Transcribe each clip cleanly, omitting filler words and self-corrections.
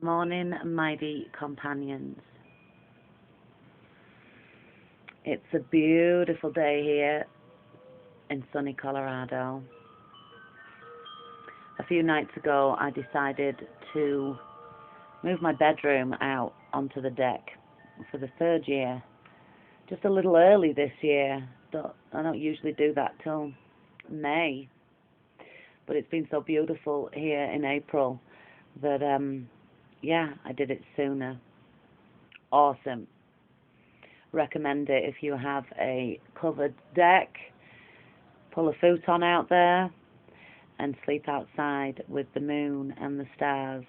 Morning, mighty companions. It's a beautiful day here in sunny Colorado. A few nights ago, I decided to move my bedroom out onto the deck for the third year. Just a little early this year. I don't usually do that till May. But it's been so beautiful here in April that, I did it sooner. Awesome. Recommend it if you have a covered deck. Pull a futon out there and sleep outside with the moon and the stars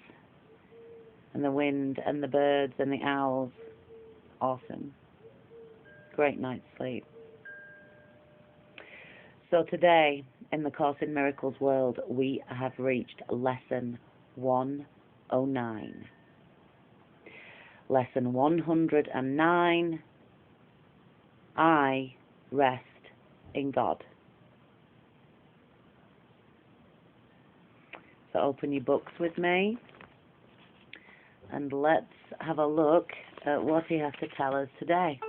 and the wind and the birds and the owls. Awesome. Great night's sleep. So today, in the Course in Miracles world, we have reached lesson 109. Lesson 109, I rest in God. So open your books with me and let's have a look at what he has to tell us today.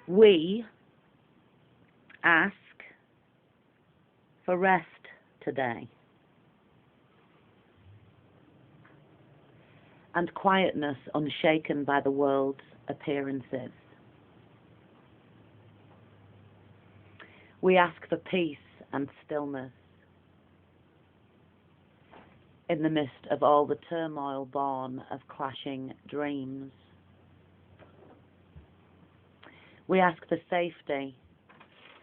We ask for rest today and quietness unshaken by the world's appearances. We ask for peace and stillness in the midst of all the turmoil born of clashing dreams. We ask for safety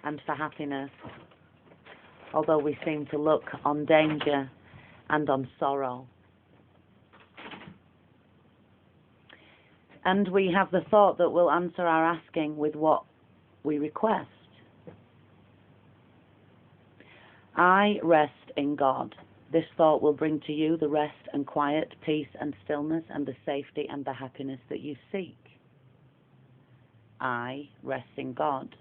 and for happiness, although we seem to look on danger and on sorrow. And we have the thought that we'll answer our asking with what we request. I rest in God. This thought will bring to you the rest and quiet, peace and stillness and the safety and the happiness that you seek. I rest in God.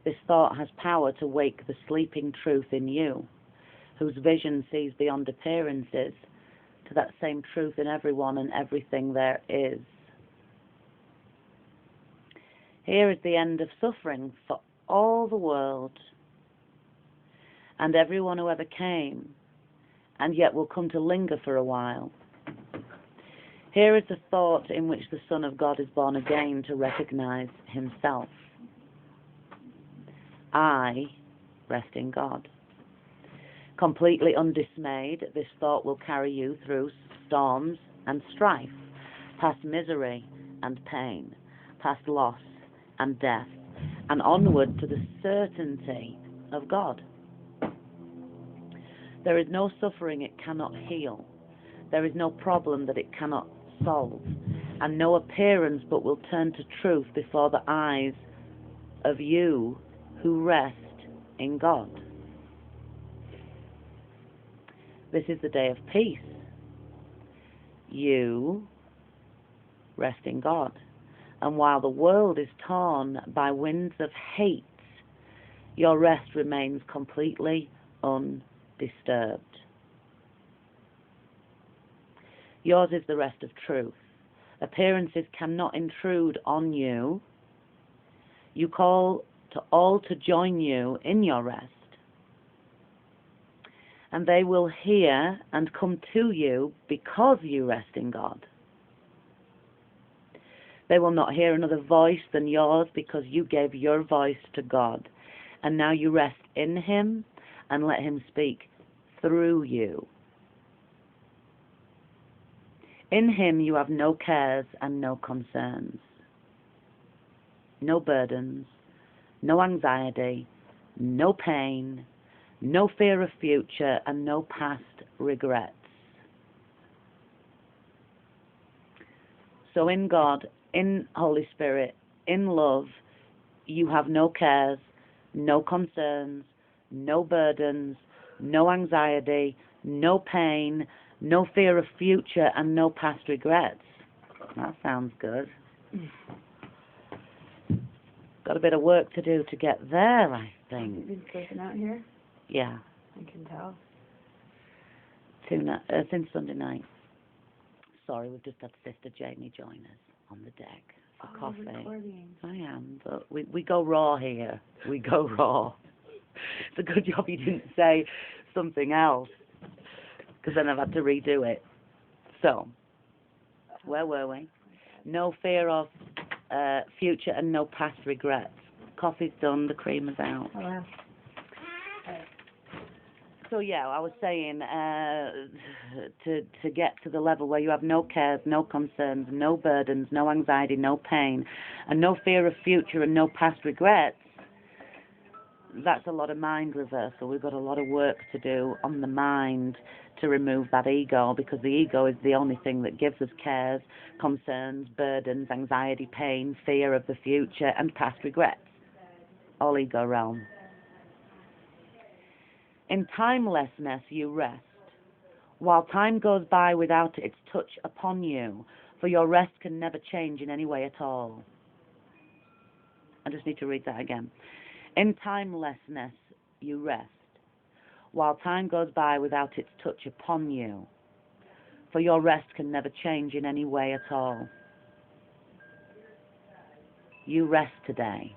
This thought has power to wake the sleeping truth in you, whose vision sees beyond appearances to that same truth in everyone and everything there is. Here is the end of suffering for all the world and everyone who ever came, and yet will come to linger for a while. Here is the thought in which the Son of God is born again to recognize himself. I rest in God. Completely undismayed, this thought will carry you through storms and strife, past misery and pain, past loss and death, and onward to the certainty of God. There is no suffering it cannot heal. There is no problem that it cannot solve, and no appearance but will turn to truth before the eyes of you who rest in God. This is the day of peace. You rest in God. And while the world is torn by winds of hate, your rest remains completely undisturbed. Yours is the rest of truth. Appearances cannot intrude on you. You call to all to join you in your rest. And they will hear and come to you because you rest in God. They will not hear another voice than yours because you gave your voice to God. And now you rest in him and let him speak through you. In him you have no cares and no concerns, no burdens, no anxiety, no pain, no fear of future, and no past regrets. So in God, in Holy Spirit, in love, you have no cares, no concerns, no burdens, no anxiety, no pain, no fear of future, and no past regrets. That sounds good. Got a bit of work to do to get there, I think. You've been sleeping out here? Yeah. I can tell. since Sunday night. Sorry, we've just had Sister Jamie join us on the deck for coffee. Recording. I am, but we go raw here. We go raw. It's a good job you didn't say something else, because then I've had to redo it. So, where were we? No fear of future and no past regrets. Coffee's done, the cream is out. Oh, wow. So yeah, I was saying to get to the level where you have no cares, no concerns, no burdens, no anxiety, no pain, and no fear of future and no past regrets. That's a lot of mind reversal. We've got a lot of work to do on the mind to remove that ego, because the ego is the only thing that gives us cares, concerns, burdens, anxiety, pain, fear of the future, and past regrets. All ego realm. In timelessness you rest, while time goes by without its touch upon you, for your rest can never change in any way at all. I just need to read that again. In timelessness you rest, while time goes by without its touch upon you, for your rest can never change in any way at all. You rest today.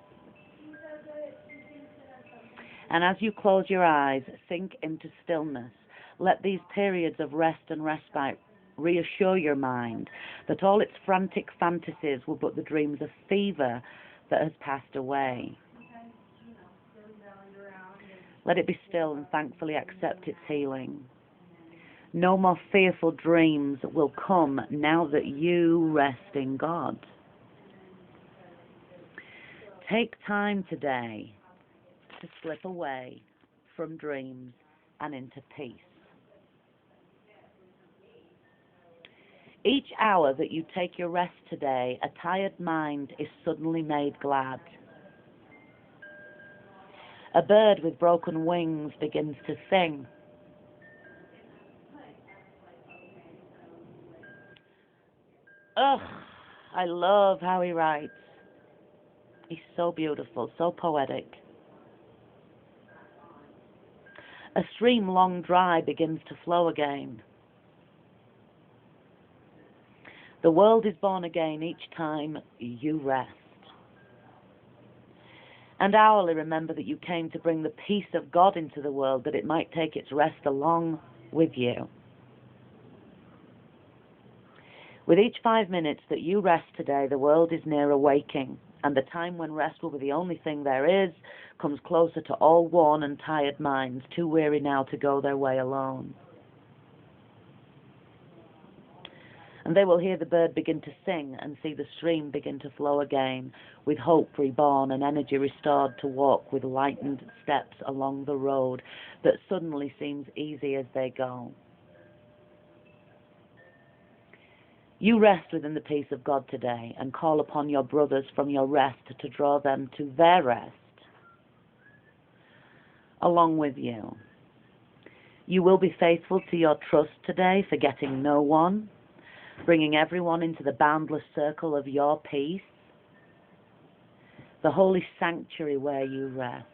And as you close your eyes, sink into stillness. Let these periods of rest and respite reassure your mind that all its frantic fantasies were but the dreams of fever that has passed away. Let it be still and thankfully accept its healing. No more fearful dreams will come now that you rest in God. Take time today to slip away from dreams and into peace. Each hour that you take your rest today, a tired mind is suddenly made glad. A bird with broken wings begins to sing. Ugh, I love how he writes. He's so beautiful, so poetic. A stream long dry begins to flow again. The world is born again each time you rest. And hourly remember that you came to bring the peace of God into the world, that it might take its rest along with you. With each 5 minutes that you rest today, the world is near awaking, and the time when rest will be the only thing there is comes closer to all worn and tired minds, too weary now to go their way alone. And they will hear the bird begin to sing and see the stream begin to flow again, with hope reborn and energy restored to walk with lightened steps along the road that suddenly seems easy as they go. You rest within the peace of God today and call upon your brothers from your rest to draw them to their rest along with you. You will be faithful to your trust today, forgetting no one, bringing everyone into the boundless circle of your peace, the holy sanctuary where you rest.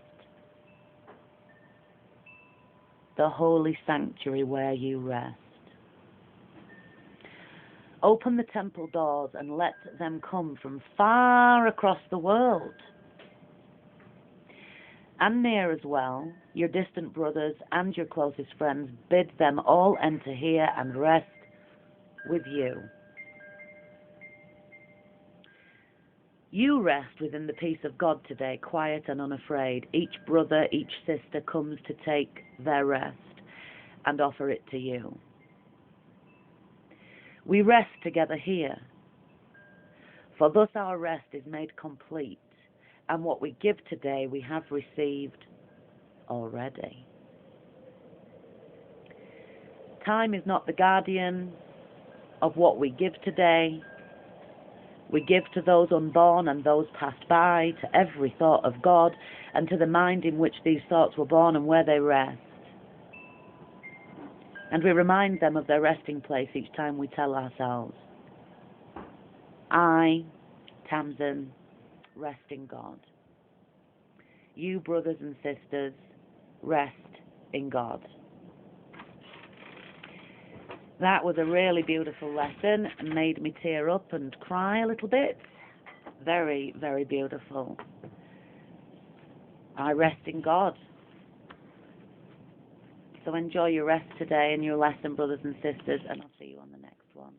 The holy sanctuary where you rest. Open the temple doors and let them come from far across the world. And near as well, your distant brothers and your closest friends, bid them all enter here and rest with you. You rest within the peace of God today, quiet and unafraid. Each brother, each sister comes to take their rest and offer it to you. We rest together here, for thus our rest is made complete, and what we give today we have received already. Time is not the guardian of what we give today. We give to those unborn and those passed by, to every thought of God, and to the mind in which these thoughts were born and where they rest. And we remind them of their resting place each time we tell ourselves, I, Tamsin, rest in God. You, brothers and sisters, rest in God. That was a really beautiful lesson and made me tear up and cry a little bit. Very, very beautiful. I rest in God. So enjoy your rest today and your lesson, brothers and sisters, and I'll see you on the next one.